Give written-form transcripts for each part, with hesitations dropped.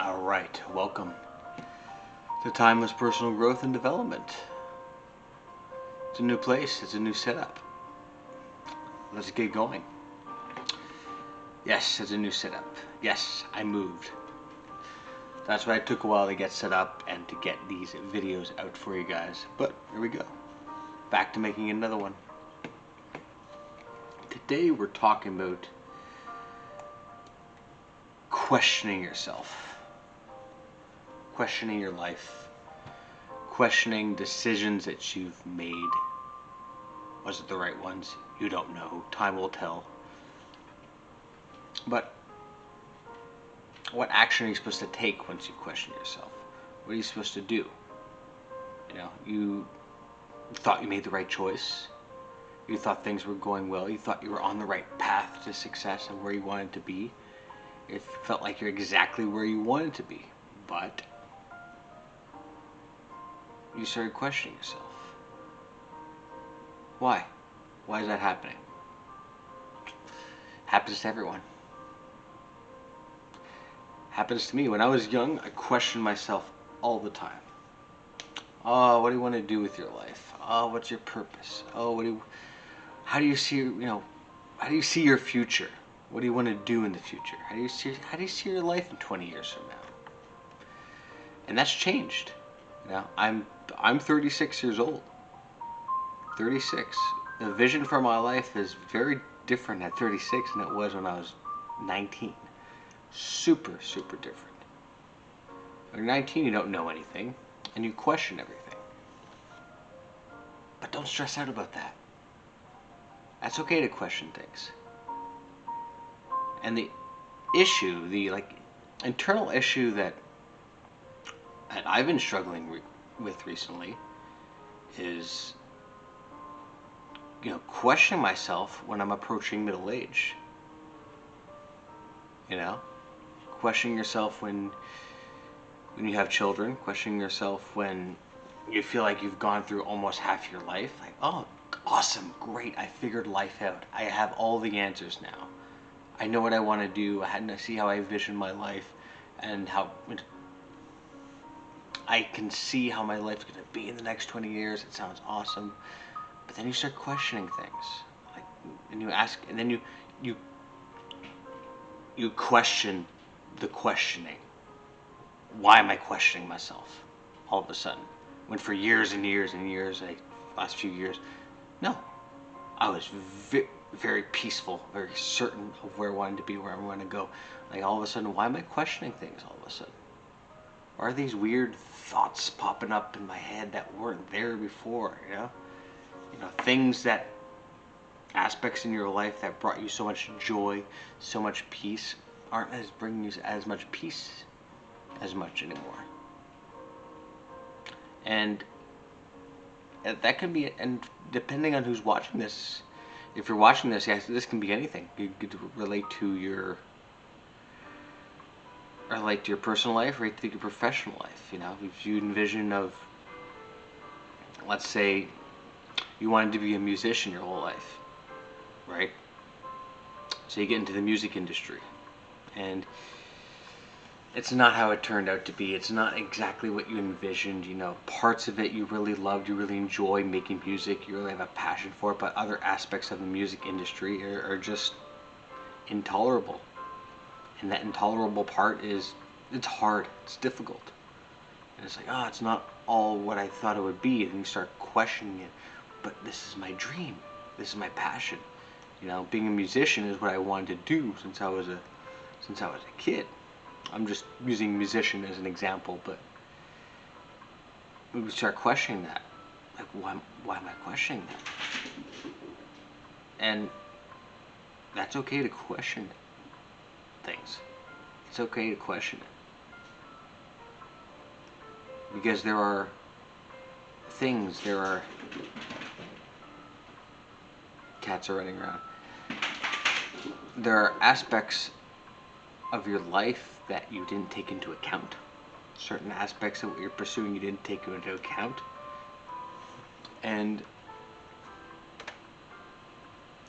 Alright, welcome to Timeless Personal Growth and Development. It's a new place, it's a new setup. Let's get going. Yes, it's a new setup. Yes, I moved. That's why it took a while to get set up and to get these videos out for you guys. But here we go. Back to making another one. Today we're talking about questioning yourself. Questioning your life, questioning decisions that you've made. Was it the right ones? You don't know. Time will tell. But what action are you supposed to take once you question yourself? What are you supposed to do? You thought you made the right choice. You thought things were going well. You thought you were on the right path to success and where you wanted to be. It felt like you're exactly where you wanted to be. But you started questioning yourself. Why? Why is that happening? Happens to everyone. Happens to me. When I was young, I questioned myself all the time. Oh, what do you want to do with your life? Oh, what's your purpose? Oh, how do you see, how do you see your future? What do you want to do in the future? How do you see your life in 20 years from now? And that's changed. I'm 36 years old. 36. The vision for my life is very different at 36 than it was when I was 19. Super, super different. When you're 19, you don't know anything, and you question everything. But don't stress out about that. That's okay to question things. And the issue, the internal issue that I've been struggling with recently is, questioning myself when I'm approaching middle age. Questioning yourself when you have children, questioning yourself when you feel like you've gone through almost half your life. Like, oh, awesome, great, I figured life out. I have all the answers now. I know what I want to do. I see how I envision my life and how I can see how my life's going to be in the next 20 years. It sounds awesome. But then you start questioning things. And you ask, and then you question the questioning. Why am I questioning myself all of a sudden? When for years and years and years, last few years, no. I was very peaceful, very certain of where I wanted to be, where I wanted to go. All of a sudden, why am I questioning things all of a sudden? Why are these weird thoughts popping up in my head that weren't there before, things that, aspects in your life that brought you so much joy, so much peace, aren't bringing you as much peace as much anymore. And that can be, and depending on who's watching this, if you're watching this, yes, this can be anything. You could relate to your personal life, relate to your professional life. If you envision of, let's say, you wanted to be a musician your whole life, right? So you get into the music industry, and it's not how it turned out to be. It's not exactly what you envisioned. Parts of it you really loved, you really enjoy making music, you really have a passion for it, but other aspects of the music industry are just intolerable. And that intolerable part is, it's hard, it's difficult. And it's like, it's not all what I thought it would be. And you start questioning it. But this is my dream. This is my passion. Being a musician is what I wanted to do since I was a kid. I'm just using musician as an example, but we start questioning that. Why am I questioning that? And that's okay to question things. It's okay to question it. Because there are cats are running around. There are aspects of your life that you didn't take into account. Certain aspects of what you're pursuing you didn't take into account. And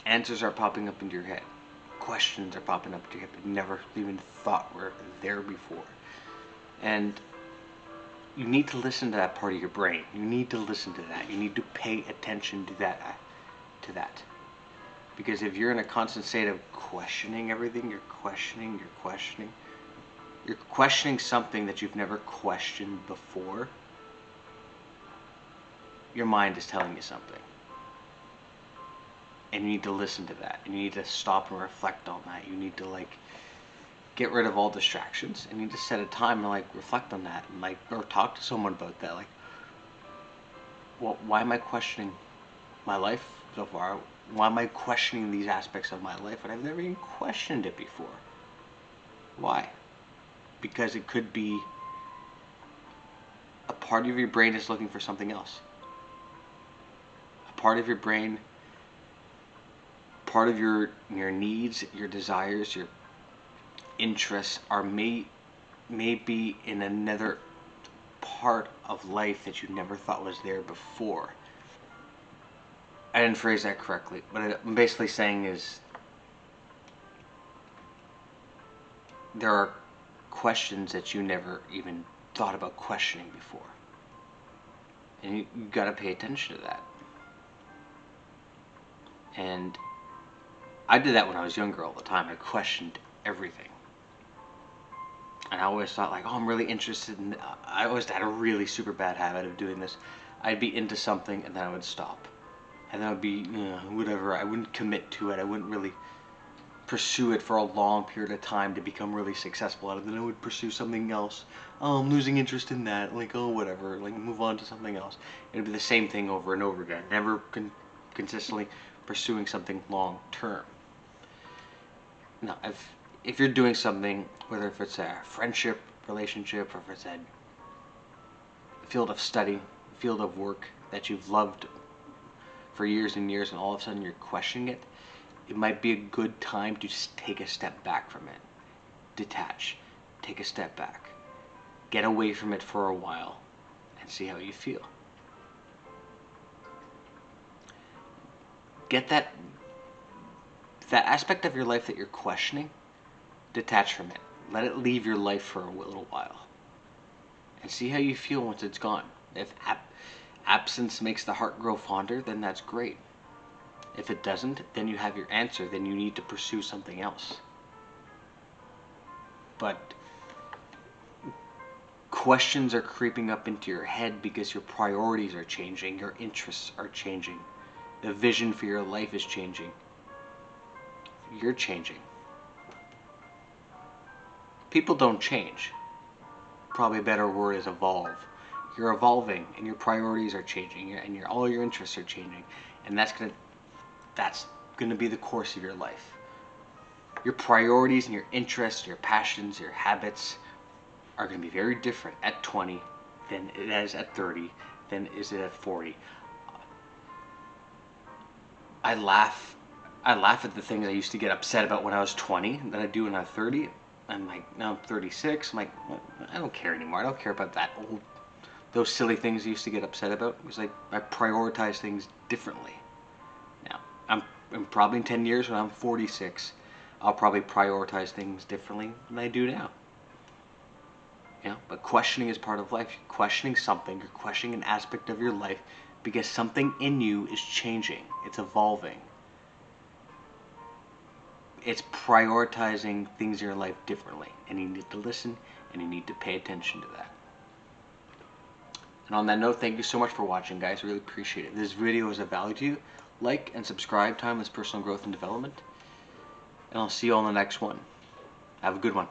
answers are popping up into your head. Questions are popping up into your head that you never even thought were there before. And you need to listen to that part of your brain. You need to listen to that. You need to pay attention to that. Because if you're in a constant state of questioning everything, you're questioning something that you've never questioned before, your mind is telling you something. And you need to listen to that. And you need to stop and reflect on that. You need to get rid of all distractions, and you need to set a time and reflect on that, and or talk to someone about that. Well, why am I questioning my life so far? Why am I questioning these aspects of my life when I've never even questioned it before? Why? Because it could be a part of your brain is looking for something else. A part of your brain, part of your needs, your desires, your interests may be in another part of life that you never thought was there before. I didn't phrase that correctly, but I'm basically saying is there are questions that you never even thought about questioning before. And you gotta pay attention to that. And I did that when I was younger all the time. I questioned everything. And I always thought I'm really interested in, I always had a really super bad habit of doing this. I'd be into something and then I would stop. And then I would be, whatever, I wouldn't commit to it. I wouldn't really pursue it for a long period of time to become really successful at it. Then I would pursue something else. Oh, I'm losing interest in that. Whatever, move on to something else. It'd be the same thing over and over again. Never consistently pursuing something long term. Now, if you're doing something, whether if it's a friendship, relationship, or if it's a field of study, field of work that you've loved for years and years, and all of a sudden you're questioning it, it might be a good time to just take a step back from it. Detach. Take a step back. Get away from it for a while and see how you feel. Get that aspect of your life that you're questioning, detach from it. Let it leave your life for a little while. And see how you feel once it's gone. If absence makes the heart grow fonder, then that's great. If it doesn't, then you have your answer. Then you need to pursue something else. But questions are creeping up into your head because your priorities are changing. Your interests are changing. The vision for your life is changing. You're changing. People don't change. Probably a better word is evolve. You're evolving, and your priorities are changing, and all your interests are changing, and that's gonna be the course of your life. Your priorities and your interests, your passions, your habits are gonna be very different at 20 than it is at 30, than is it at 40. I laugh at the things I used to get upset about when I was 20 that I do when I'm 30. I'm now I'm 36. I'm I don't care anymore. I don't care about those silly things I used to get upset about. It was I prioritize things differently. Now, I'm probably in 10 years when I'm 46, I'll probably prioritize things differently than I do now. But questioning is part of life. You're questioning something. You're questioning an aspect of your life because something in you is changing. It's evolving. It's prioritizing things in your life differently, and you need to listen and you need to pay attention to that. And on that note, thank you so much for watching, guys. I really appreciate it. If this video is of value to you, like and subscribe. Timeless Personal Growth and Development, and I'll see you all in the next one. Have a good one.